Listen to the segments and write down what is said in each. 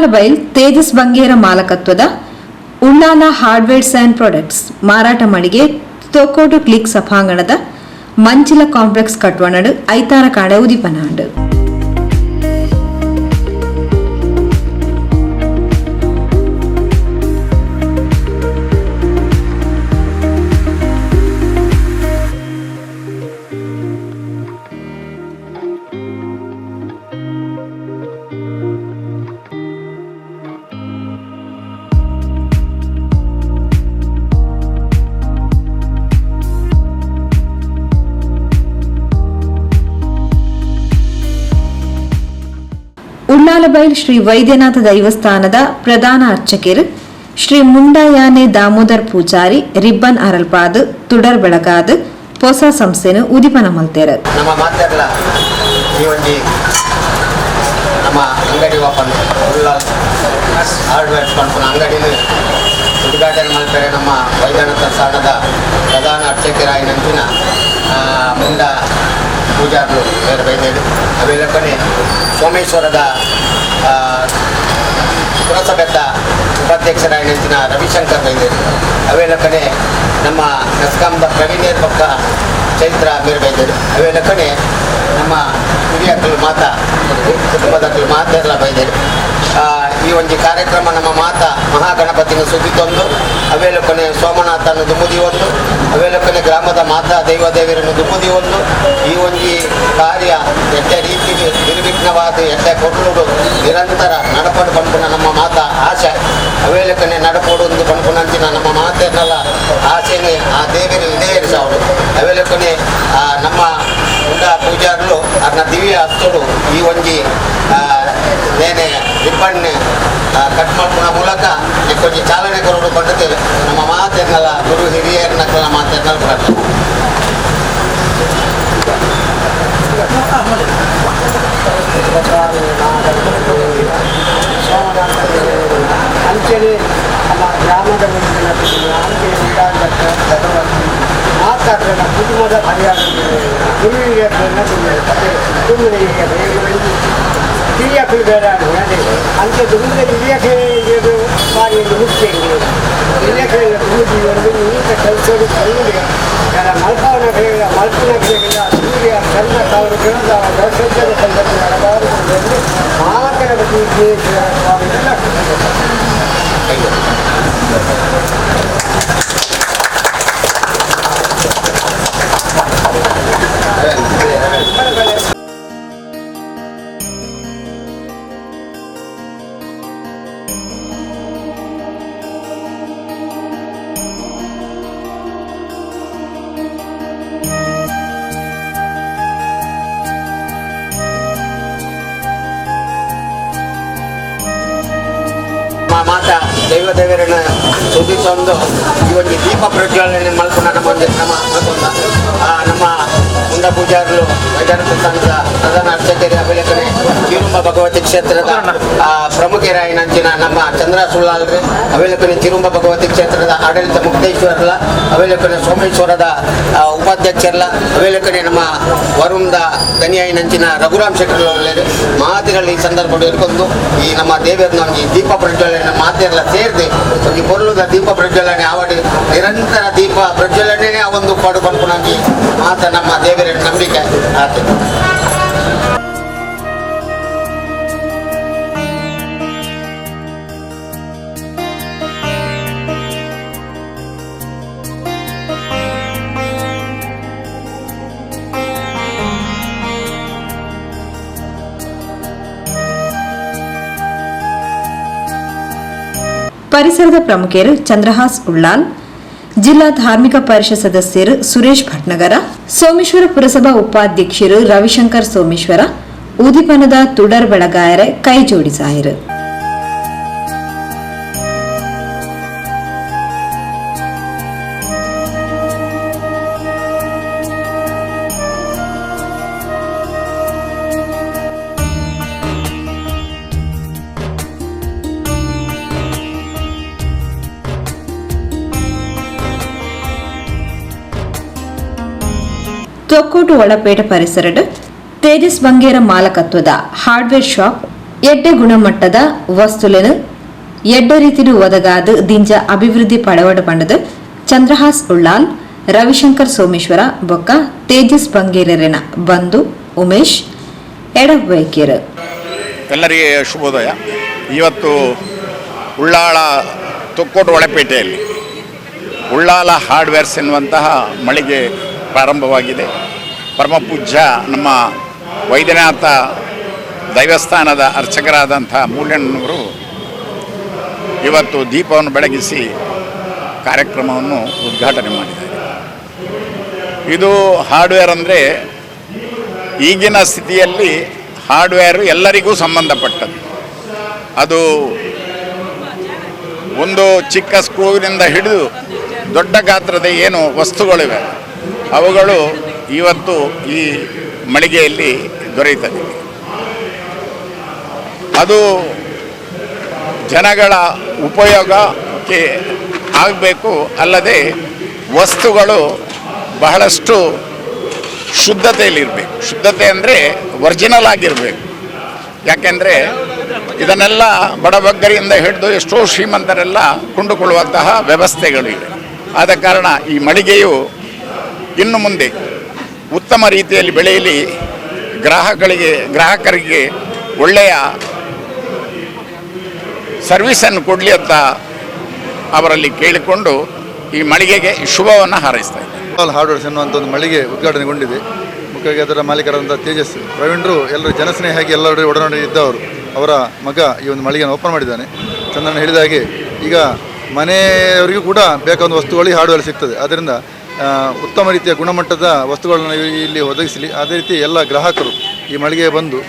ಉಳ್ಳಾಲಬೈಲ್ ತೇಜಸ್ ಬಂಗೇರ ಮಾಲಕತ್ವದ Ullal hardwares and products ಮಾರಾಟ ಮಳಿಗೆ ತೊಕ್ಕೋಟು ಕ್ಲಿಕ್ ಸಭಾಂಗಣದ ಮಂಚಿಲ ಕಾಂಪ್ಲೆಕ್ಸ್ ಕಟ್ವಣಡು ಐತಾರ ಕಾಡೆ ಉದಿಪನಾಂಡು ಉಳ್ಳಾಲಬೈಲ್ ಶ್ರೀ ವೈದ್ಯನಾಥ ದೈವಸ್ಥಾನದ ಪ್ರಧಾನ ಅರ್ಚಕರು ಶ್ರೀ ಮುಂಡಯಾನೆ ದಾಮೋದರ್ ಪೂಜಾರಿ ರಿಬ್ಬನ್ ಅರಲ್ಪಾದ್ ತುಡರ್ ಬೆಳಗಾದ್ ಹೊಸ ಸಂಸ್ಥೆನು ಉದಿಪನ ಮಲ್ತೇರು. ನಮ್ಮ ಮಾತೆರ್ಲ ಈ ಒಂಜಿ ನಮ್ಮ ಅಂಗಡಿ ಓಪನ್ ಉಳ್ಳಾಲ್ ಹಾರ್ಡ್ವೇರ್ಸ್ ಪನ್ಪುನ ಅಂಗಡಿಲು ಉದ್ಘಾಟನೆ ಮಾಡ್ತಾರೆ. ನಮ್ಮ ವೈದ್ಯನಾಥ ಸ್ಥಾನದ ಪ್ರಧಾನ ಅರ್ಚಕರಾಗಿ ನಂಚಿನ ಮುಂಡ ಪೂಜಾರ್ಲು ಬೇರೆ ಬೈದೇರು ಅವೆಲ್ಲಕ್ಕನೆ ಸೋಮೇಶ್ವರದ ಪುರಸಭೆದ ಉಪಾಧ್ಯಕ್ಷರಾಗಿ ನಂಚಿನ ರವಿಶಂಕರ್ ಬೈದೇರು ಅವೆಲ್ಲಕ್ಕನೆ ನಮ್ಮ ನಸ್ಕಾಂದ ಪ್ರವೀಣೇರ್ ಪಕ್ಕ ಚೈತ್ರ ಬೇರೆ ಬೈದೇರು ಅವೆಲ್ಲಕ್ಕನೆ ನಮ್ಮ ಹಿರಿಯಕ್ಕಳು ಮಾತಾ ಕುಟುಂಬದಕ್ಕಳು ಮಾತೆಲ್ಲ ಬೈದೇರು. ಈ ಒಂದು ಕಾರ್ಯಕ್ರಮ ನಮ್ಮ ಮಾತಾ ಮಹಾಗಣಪತಿನ ಸುದ್ದಿತೊಂದು ಅವೇಲೊಕ್ಕನೆ ಸೋಮನಾಥನ ದುಮುದಿ ಒಂದು ಅವೇಲೊಕ್ಕನೆ ಗ್ರಾಮದ ಮಾತಾ ದೈವದೇವರನ್ನು ದುಮುದಿ ಒಂದು ಈ ಒಂದು ಕಾರ್ಯ ಎಡ್ಡೆ ರೀತಿ ನಿರ್ವಿಘ್ನವಾದ ಎಡ್ಡೆ ಕೊಟ್ಟುಡು ನಿರಂತರ ನಡಪಡು ಪಂಪುನ ನಮ್ಮ ಮಾತಾ ಆಶೆ ಅವೇಲೊಕ್ಕನೆ ನಡಪಡು ಒಂದು ಪಂಪುನಂಚಿನ ನಮ್ಮ ಮಾತೆಲ್ಲ ಆಸೆನೆ ಆ ದೇವರು ಈಡೇರಿಸ ಅವಳು ಅವೇಲೊಕ್ಕನೆ ನಮ್ಮ ಮುಂಡ ಪೂಜಾರರು ಅದನ್ನ ದಿವ್ಯ ಹಸ್ತುಡು ಈ ಒಂಜಿ ನೇನೆ ರಿಬ್ಬನ್ ಕಟ್ ಮಾಡ್ಕೊಳ ಮೂಲಕ ಕೊಂಚ ಚಾಲನೆ ಕೊರಡು ಕೊಂಡೇವೆ. ನಮ್ಮ ಮಾತೆರ್ನಲ್ಲ ಗುರು ಹಿರಿಯರ್ನ ಮಾತೆರ್ನಲ್ಲ ಬರಲ್ಲ ಅಂಚನೆ ನಮ್ಮ ಗ್ರಾಮದ ಮಾತಾಡ್ತಾರೆ ಕುಟುಂಬದ ಪರಿಹಾರ ಗುರುವಿಗೆ ಹಿರಿಯಕ್ಕಳು ಬೇರೆ ಅದೇ ಅಂಥ ದುರ್ಗದ ಹಿರಿಯಕ್ಕೆ ಬಾರಿ ಮುಖ್ಯ ಹಿರಿಯಕ್ಕೆ ದುರ್ಗಿ ಒಂದು ನೀಟ ಕೆಲಸಗಳು ಕಲ್ಲುಡಿ ಮಲ್ಪವನ ಮಲ್ಪನ ಸೂರ್ಯ ಚಂದ ಕಾವರು ಗಿಡದ ದಶದ ಸಂದರ್ಭ ಹಲವಾರು ಮಾತರ ಬಗ್ಗೆ ಎಲ್ಲ ಮಾತಾ ದೈವದೇವರನ್ನ ಸುದ್ದಿ ತಂದು ಈ ಒಂದು ದೀಪ ಪ್ರಜ್ವಲನೆ ಮಲ್ಪುನ ನಮ್ಮ ಮುಂಡ ಪೂಜಾರರು ವೈದ್ಯನಾಥ ಸ್ಥಾನದ ಪ್ರಧಾನ ಅರ್ಚಕರಿ ಅಭಿಲೇಖನೆ ತಿರುಂಬ ಭಗವತಿ ಕ್ಷೇತ್ರದ ಪ್ರಮುಖರಾಗಿ ನಂಚಿನ ನಮ್ಮ ಚಂದ್ರ ಸುಳ್ಳಾಲ್ರಿ ಅಭಿಲೇಖನೆ ತಿರುಂಬ ಭಗವತಿ ಕ್ಷೇತ್ರದ ಆಡಳಿತ ಮುಕ್ತೇಶ್ವರಲ್ಲ ಅಭಿಲೇಖನೆ ಸೋಮೇಶ್ವರದ ಉಪಾಧ್ಯಕ್ಷರಲ್ಲ ಅಭಿಲೇಖನೆ ನಮ್ಮ ವರುಣದ ದನಿಯಾಗಿ ನಂಚಿನ ರಘುರಾಮ್ ಶೆಟ್ಟರ್ ಮಾತಿನಲ್ಲಿ ಈ ಸಂದರ್ಭ ಇಟ್ಕೊಂಡು ಈ ನಮ್ಮ ದೇವರನ್ನ ಈ ದೀಪ ಪ್ರಜ್ವಲನೆ ಮಾತೆಲ್ಲ ಸೇರಿದೆ ಈ ಪೊರ್ಲುದ ದೀಪ ಪ್ರಜ್ವಲನೆ ಆವಡಿ ನಿರಂತರ ದೀಪ ಪ್ರಜ್ವಲನೆ ಆ ಒಂದು ಪಾಡು ಪಡ್ಕೊಂಡಿ ಮಾತ ನಮ್ಮ ದೇವರ ನಂಬಿಕೆ ಆಯ್ತು. ಪರಿಸರದ ಪ್ರಮುಖರು ಚಂದ್ರಹಾಸ್ ಉಳ್ಳಾಲ್, ಜಿಲ್ಲಾ ಧಾರ್ಮಿಕ ಪರಿಷತ್ ಸದಸ್ಯರು ಸುರೇಶ್ ಭಟ್ನಗರ, ಸೋಮೇಶ್ವರ ಪುರಸಭಾ ಉಪಾಧ್ಯಕ್ಷರು ರವಿಶಂಕರ್ ಸೋಮೇಶ್ವರ, ಉದಿಪನದ ತುಡರ್ ಬೆಳಗಾಯರೆ ಕೈ ಜೋಡಿಸಾಯಿರು. ತೊಕ್ಕೋಟು ಒಳಪೇಟೆ ಪರಿಸರದ ತೇಜಸ್ ಬಂಗೇರ ಮಾಲಕತ್ವದ ಹಾರ್ಡ್ವೇರ್ ಶಾಪ್ ಎಡ್ಡೆ ಗುಣಮಟ್ಟದ ವಸ್ತುలను ಎಡ್ಡೆ ರೀತಿಲು ಒದಗಾದು ದಿಂಜ ಅಭಿವೃದ್ಧಿ ಪಡೆವಡ ಪಂಡದು ಚಂದ್ರಹಾಸ್ ಉಳ್ಳಾಲ್ ರವಿಶಂಕರ್ ಸೋಮೇಶ್ವರ ಬೊಕ್ಕ ತೇಜಸ್ ಬಂಗೇರರೆನ ಬಂಧು ಉಮೇಶ್ ಎಡವೈಕ್ಯರು. ಎಲ್ಲರಿಗೆ ಶುಭೋದಯ. ಇವತ್ತು ಉಳ್ಳಾಳ ತೊಕ್ಕೋಟು ಒಳಪೇಟೆಯಲ್ಲಿ ಉಳ್ಳಾಲ ಹಾರ್ಡ್ವೇರ್ಸ್ ಎನ್ನುವಂತಹ ಮಳಿಗೆ ಪ್ರಾರಂಭವಾಗಿದೆ. ಪರಮಪೂಜ್ಯ ನಮ್ಮ ವೈದ್ಯನಾಥ ದೈವಸ್ಥಾನದ ಅರ್ಚಕರಾದಂಥ ಮೂಲ್ಯಣ್ಣನವರು ಇವತ್ತು ದೀಪವನ್ನು ಬೆಳಗಿಸಿ ಕಾರ್ಯಕ್ರಮವನ್ನು ಉದ್ಘಾಟನೆ ಮಾಡಿದ್ದಾರೆ. ಇದು ಹಾರ್ಡ್ವೇರ್ ಅಂದರೆ ಈಗಿನ ಸ್ಥಿತಿಯಲ್ಲಿ ಹಾರ್ಡ್ವೇರು ಎಲ್ಲರಿಗೂ ಸಂಬಂಧಪಟ್ಟದ್ದು. ಅದು ಒಂದು ಚಿಕ್ಕ ಸ್ಕ್ರೂವಿನಿಂದ ಹಿಡಿದು ದೊಡ್ಡ ಗಾತ್ರದ ಏನು ವಸ್ತುಗಳಿವೆ ಅವುಗಳು ಇವತ್ತು ಈ ಮಳಿಗೆಯಲ್ಲಿ ದೊರೆಯುತ್ತದೆ. ಅದು ಜನಗಳ ಉಪಯೋಗಕ್ಕೆ ಆಗಬೇಕು, ಅಲ್ಲದೆ ವಸ್ತುಗಳು ಬಹಳಷ್ಟು ಶುದ್ಧತೆಯಲ್ಲಿರಬೇಕು. ಶುದ್ಧತೆ ಅಂದರೆ ಒರಿಜಿನಲ್ ಆಗಿರಬೇಕು. ಯಾಕೆಂದರೆ ಇದನ್ನೆಲ್ಲ ಬಡಬಗ್ಗರಿಯಿಂದ ಹಿಡಿದು ಎಷ್ಟೋ ಶ್ರೀಮಂತರೆಲ್ಲ ಕೊಂಡುಕೊಳ್ಳುವಂತಹ ವ್ಯವಸ್ಥೆಗಳಿವೆ. ಆದ ಕಾರಣ ಈ ಮಳಿಗೆಯು ಇನ್ನು ಮುಂದೆ ಉತ್ತಮ ರೀತಿಯಲ್ಲಿ ಬೆಳೆಯಲಿ, ಗ್ರಾಹಕರಿಗೆ ಒಳ್ಳೆಯ ಸರ್ವಿಸನ್ನು ಕೊಡಲಿ ಅಂತ ಅವರಲ್ಲಿ ಕೇಳಿಕೊಂಡು ಈ ಮಳಿಗೆಗೆ ಶುಭವನ್ನು ಹಾರೈಸ್ತಾ ಇದ್ದಾರೆ. ಹಾರ್ಡ್ವೇರ್ಸ್ ಎನ್ನುವಂಥ ಒಂದು ಮಳಿಗೆ ಉದ್ಘಾಟನೆಗೊಂಡಿದೆ. ಮುಖ್ಯವಾಗಿ ಅದರ ಮಾಲೀಕರಾದಂಥ ತೇಜಸ್ ಪ್ರವೀಣರು ಎಲ್ಲರೂ ಜನಸ್ನೇಹಿಯಾಗಿ ಎಲ್ಲರೂ ಒಡನಾಡಿ ಇದ್ದವರು. ಅವರ ಮಗ ಈ ಒಂದು ಮಳಿಗೆಯನ್ನು ಓಪನ್ ಮಾಡಿದ್ದಾನೆ. ಚಂದ್ರಣ್ಣ ಹೇಳಿದ ಹಾಗೆ ಈಗ ಮನೆಯವರಿಗೂ ಕೂಡ ಬೇಕಾದ ವಸ್ತುಗಳಿಗೆ ಹಾರ್ಡ್ವೇರ್ ಸಿಗ್ತದೆ. ಆದ್ದರಿಂದ ಉತ್ತಮ ರೀತಿಯ ಗುಣಮಟ್ಟದ ವಸ್ತುಗಳನ್ನು ಇಲ್ಲಿ ಒದಗಿಸಲಿ. ಅದೇ ರೀತಿ ಎಲ್ಲ ಗ್ರಾಹಕರು ಈ ಮಳಿಗೆಗೆ ಬಂದು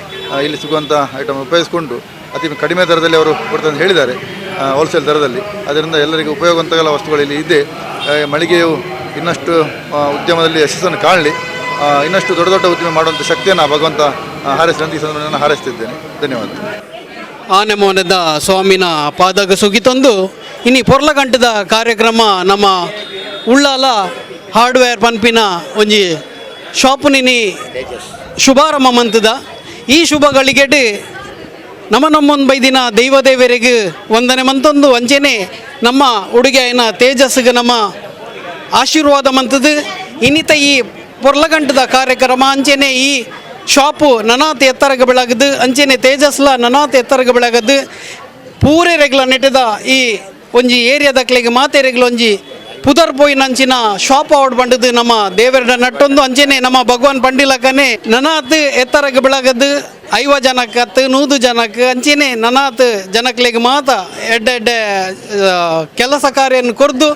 ಇಲ್ಲಿ ಸಿಗುವಂಥ ಐಟಮ್ ಉಪಯೋಗಿಸಿಕೊಂಡು ಅತಿ ಕಡಿಮೆ ದರದಲ್ಲಿ ಅವರು ಕೊಡ್ತಾರೆ ಅಂತ ಹೇಳಿದ್ದಾರೆ, ಹೋಲ್ಸೇಲ್ ದರದಲ್ಲಿ. ಅದರಿಂದ ಎಲ್ಲರಿಗೂ ಉಪಯೋಗವಂತಗಳ ವಸ್ತುಗಳು ಇಲ್ಲಿ ಇದೆ. ಮಳಿಗೆಯು ಇನ್ನಷ್ಟು ಉದ್ಯಮದಲ್ಲಿ ಯಶಸ್ಸನ್ನು ಕಾಣಲಿ, ಇನ್ನಷ್ಟು ದೊಡ್ಡ ದೊಡ್ಡ ಉದ್ಯಮ ಮಾಡುವಂಥ ಶಕ್ತಿಯನ್ನು ಭಗವಂತ ಹಾರೈಸಿದಂತೆ ಈ ಸಂದರ್ಭದಲ್ಲಿ ನಾನು ಹಾರೈಸ್ತಿದ್ದೇನೆ. ಧನ್ಯವಾದ. ಆನೆ ಮೋನದ ಸ್ವಾಮಿನ ಪಾದಗ ಸುಗಿತೊಂದು ಇನ್ನು ಪೊರ್ಲಗಂಟದ ಕಾರ್ಯಕ್ರಮ ನಮ್ಮ ಉಳ್ಳಾಲ ಹಾರ್ಡ್ವೇರ್ ಪನ್ಪಿನ ಒಂಜಿ ಶಾಪುನಿನಿ ಶುಭಾರಂಭ ಮಂತದ. ಈ ಶುಭ ಗಳಿಗೆಡ್ ನಮ್ಮೊಂದು ಬೈದಿನ ದೈವದೇವರಿಗೆ ವಂದನೆ ಮಂತೊಂದು ಅಂಚೆನೆ ನಮ್ಮ ಉಡುಗೆಯನ ತೇಜಸ್ಗೆ ನಮ್ಮ ಆಶೀರ್ವಾದ ಮಂತದ್ದು. ಇನ್ನಿತ ಈ ಪೊರ್ಲಗಂಟದ ಕಾರ್ಯಕ್ರಮ ಅಂಚೆನೆ ಈ ಶಾಪು ನನಾತ್ ಎತ್ತರಗೆ ಬೆಳಗದು, ಅಂಚೆನೆ ತೇಜಸ್ಲ ನನಾತ್ ಎತ್ತರಗೆ ಬೆಳಗದು. ಪೂರೆ ರೆಗ್ಲ ನೆಟ್ಟದ ಈ ಒಂಜಿ ಏರಿಯಾದಕ್ಲೆಗೆ ಮಾತೆ ರೆಗ್ಲ ಒಂಜಿ ಪುದರ್ ಪೋಯಿನಂಚಿನ ಶಾಪ್ ಔಟ್ ಬಂಡದು ನಮ್ಮ ದೇವರ ನಟ್ಟೊಂದು ಅಂಚೆನೆ ನಮ್ಮ ಭಗವಾನ್ ಪಂಡಿಲಕನೆ ನನಾತ್ ಎತ್ತರಗೆ ಬೆಳಗದು. 50 ಜನಕ್ಕೆ 100 ಜನಕ್ಕೆ ಅಂಚೆನೆ ನನಾತ್ ಜನಕ್ಲೆಗೆ ಮಾತ ಎಡ್ಡೆ ಕೆಲಸ ಕಾರ್ಯವನ್ನು ಕೊರ್ದು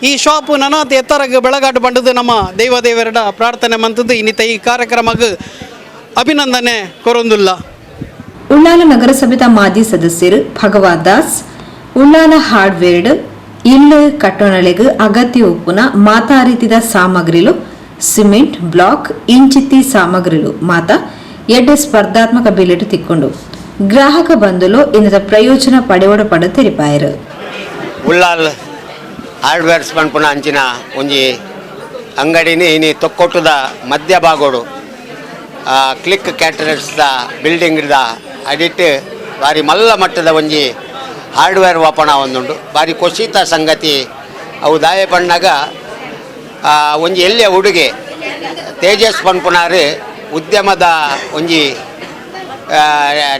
ಈ ಶಾಪು ನನಾತ್ ಎತ್ತರಗೆ ಬೆಳಗಾಟು ಬಂಡದು ನಮ್ಮ ದೇವರ ಪ್ರಾರ್ಥನೆ ಮಂತದ್ದು. ಇನ್ನಿತ ಈ ಕಾರ್ಯಕ್ರಮಕ್ಕೆ ಅಭಿನಂದನೆ ಕೊರೊಂದುಲ್ಲ. ಉಳ್ಳಾಲ ನಗರಸಭೆದ ಮಾಜಿ ಸದಸ್ಯರು ಭಗವಾನ್ ದಾಸ್ ಉಳ್ಳಾಲ ಹಾರ್ಡ್ವೇರ್ಡ್ ಇಲ್ಲು ಕಟ್ಟೊಣಲೆಗ್ ಅಗತ್ಯ ಉಪ್ಪುನ ಮಾತಾ ರೀತಿದ ಸಾಮಗ್ರಿಲು ಸಿಮೆಂಟ್ ಬ್ಲಾಕ್ ಇಂಚಿತ್ತಿ ಸಾಮಗ್ರಿಲು ಮಾತ ಎಡ್ಡೆ ಸ್ಪರ್ಧಾತ್ಮಕ ಬಿಲೆಟ್ ತಿಕ್ಕೊಂಡು ಗ್ರಾಹಕ ಬಂಧುಲು ಇನ್ನದ ಪ್ರಯೋಜನ ಪಡೆವಡ ಪಡ ತೆರಿಪಾಯರು. ಉಳ್ಳಾಲ್ ಹಾರ್ಡ್ವೇರ್ಸ್ ಪನ್ಪುನ ಅಂಚಿನ ಒಂಜಿ ಅಂಗಡಿನಿ ಇನಿ ತೊಕ್ಕೊಟ್ಟುದ ಮಧ್ಯ ಭಾಗೋಡು ಕ್ಲಿಕ್ ಕ್ಯಾಟರರ್ಸ್ದ ಬಿಲ್ಡಿಂಗ್ದ ಅಡಿಟ್ ಬಾರಿ ಮಲ್ಲ ಮಟ್ಟದ ಒಂಜಿ ಹಾರ್ಡ್ವೇರ್ ಓಪನ್ ಒಂದುಂಡು. ಬಾರಿ ಖುಷಿತ ಸಂಗತಿ ಅವು ದಾಯ ಪಣ್ಣಾಗ ಒಂಜಿ ಎಲ್ಲಿಯ ಹುಡುಗೆ ತೇಜಸ್ ಪನ್ಪುನಾರು ಉದ್ಯಮದ ಒಂಜಿ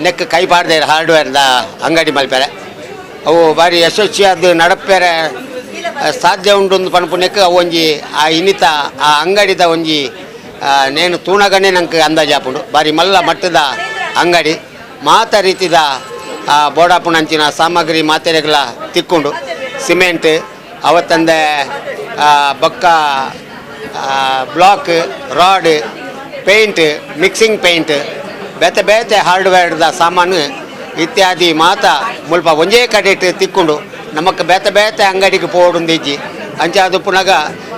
ನೆಕ್ ಕೈ ಪಾಡ್ದೆ ಹಾರ್ಡ್ವೇರ್ದ ಅಂಗಡಿ ಮಲ್ಪೆರೆ ಅವು ಬಾರಿ ಯಶಸ್ವಿಯಾದ ನಡಪೆರೆ ಸಾಧ್ಯ ಉಂಡು ಪನ್ಪುನೆಕ್ ಅವು ಒಂಜಿ ಆ ಇನ್ನಿತ ಆ ಅಂಗಡಿದ ಒಂಜಿ ನೇನು ತೂಣಗನೆ ನಂಗೆ ಅಂದಾಜಾಪುಂಡು. ಬಾರಿ ಮಲ್ಲ ಮಟ್ಟದ ಅಂಗಡಿ ಮಾತ ರೀತಿದ ಬೋಡಾಪುಣಂಚಿನ ಸಾಮಗ್ರಿ ಮಾತೆರೆಗಳ ತಿಕ್ಕೊಂಡು ಸಿಮೆಂಟ್ ಅವತ್ತಂದೆ ಬೊಕ್ಕ block rod paint mixing paint ಬೇತೆ ಬೇತೆ ಹಾರ್ಡ್ವೇರ್ದ ಸಾಮಾನು ಇತ್ಯಾದಿ ಮಾತ ಮುಲ್ಪ ಒಂಜೇ ಕಡೆ ತಿಕ್ಕೊಂಡು ನಮಕ್ ಬೇತೆ ಬೇತೆ ಅಂಗಡಿಗೆ ಪೋಡುಂದಿಜ್ಜಿ ಅಂಚೆ ಅದು ಪುನಗ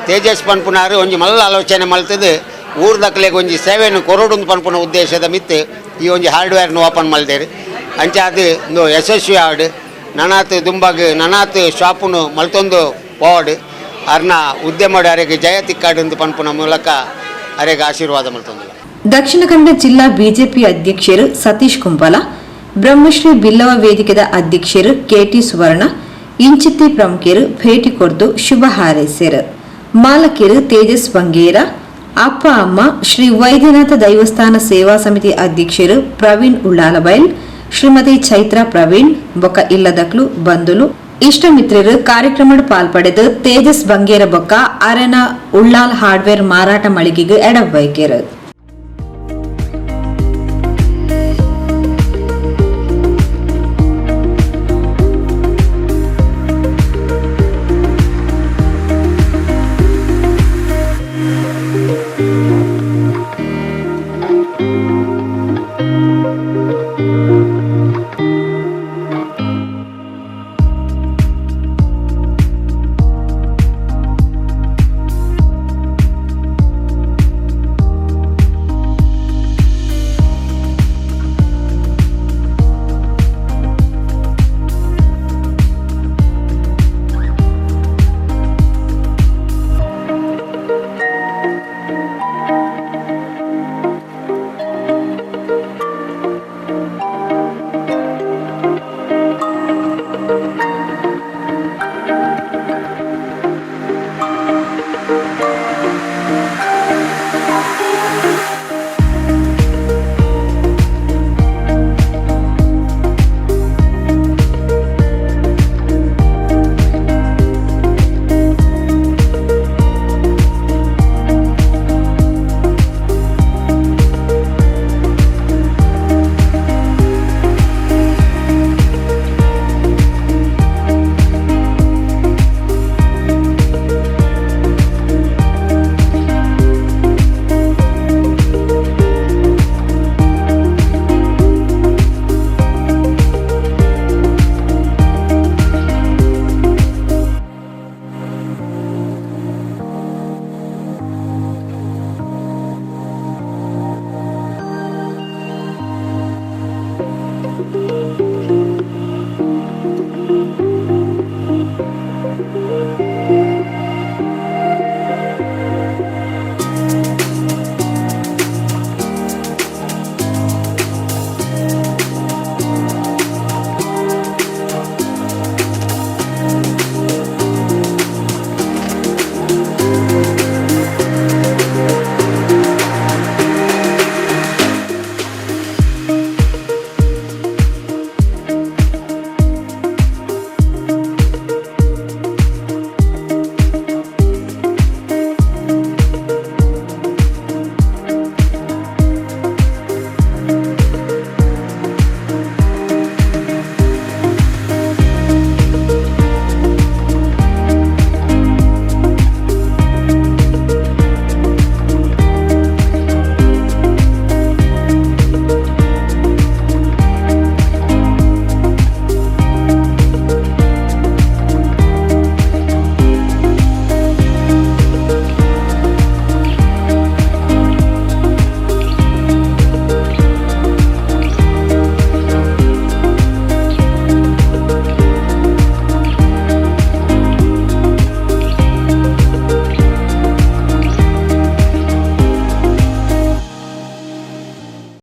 ತೇಜಸ್ ಪನ್ಪುನಾರು ಒಂಜಿ ಮಲ್ಲ ಆಲೋಚನೆ ಮಲ್ತದ್ದು ಊರ್ದಕ್ಲೆಗೆ ಒಂಜಿ ಸೇವೆಯನ್ನು ಕೊರಡುಂದು ಪನ್ಪುನ ಉದ್ದೇಶದ ಮಿತ್ತು ಈ ಒಂಜಿ ಹಾರ್ಡ್ವೇರ್ನ ಓಪನ್ ಮಲ್ದೇರು. ಅಂಚೆ ಅದು ಒಂದು ಯಶಸ್ವಿ ಆಡು ನನಾತ್ ದುಂಬಾಗ ನನಾತ್ ಶಾಪುನು ಮಲ್ತೊಂದು ಪೋಡ್ ಅರ್ನ ಉದ್ಯಮ ಅರೆಗೆ ಜಯ ತಿಕ್ಕಾಡು ಪನ್ಪುನ ಮೂಲಕ ಅರೆಗೆ ಆಶೀರ್ವಾದ ಮಲ್ತೊಂದು. ದಕ್ಷಿಣ ಕನ್ನಡ ಜಿಲ್ಲಾ ಬಿಜೆಪಿ ಅಧ್ಯಕ್ಷರು ಸತೀಶ್ ಕುಂಬಲ ಬ್ರಹ್ಮಶ್ರೀ ಬಿಲ್ಲವ ವೇದಿಕೆದ ಅಧ್ಯಕ್ಷರು ಕೆಟಿ ಸುವರ್ಣ ಇಂಚಿತ್ತಿ ಪ್ರಮುಖರು ಭೇಟಿ ಕೊಡ್ದು ಶುಭ ಹಾರೈಸಿರು. ಮಾಲಕಿರು ತೇಜಸ್ ಬಂಗೇರ, ಅಪ್ಪ ಅಮ್ಮ ಶ್ರೀ ವೈದ್ಯನಾಥ ದೈವಸ್ಥಾನ ಸೇವಾ ಸಮಿತಿ ಅಧ್ಯಕ್ಷರು ಪ್ರವೀಣ್ ಉಳ್ಳಾಲಬೈಲ್, ಶ್ರೀಮತಿ ಚೈತ್ರಾ ಪ್ರವೀಣ್ ಬೊಕ್ಕ ಇಲ್ಲದಕ್ಲು ಬಂಧುಲು ಇಷ್ಟ ಮಿತ್ರರು ಕಾರ್ಯಕ್ರಮದ ಪಾಲ್ಪಡೆದು ತೇಜಸ್ ಬಂಗೇರ ಬೊಕ್ಕ ಅರೆನ ಉಳ್ಳಾಲ್ ಹಾರ್ಡ್ವೇರ್ ಮಾರಾಟ ಮಳಿಗೆಗೆ ಎಡವೈಕೆರು.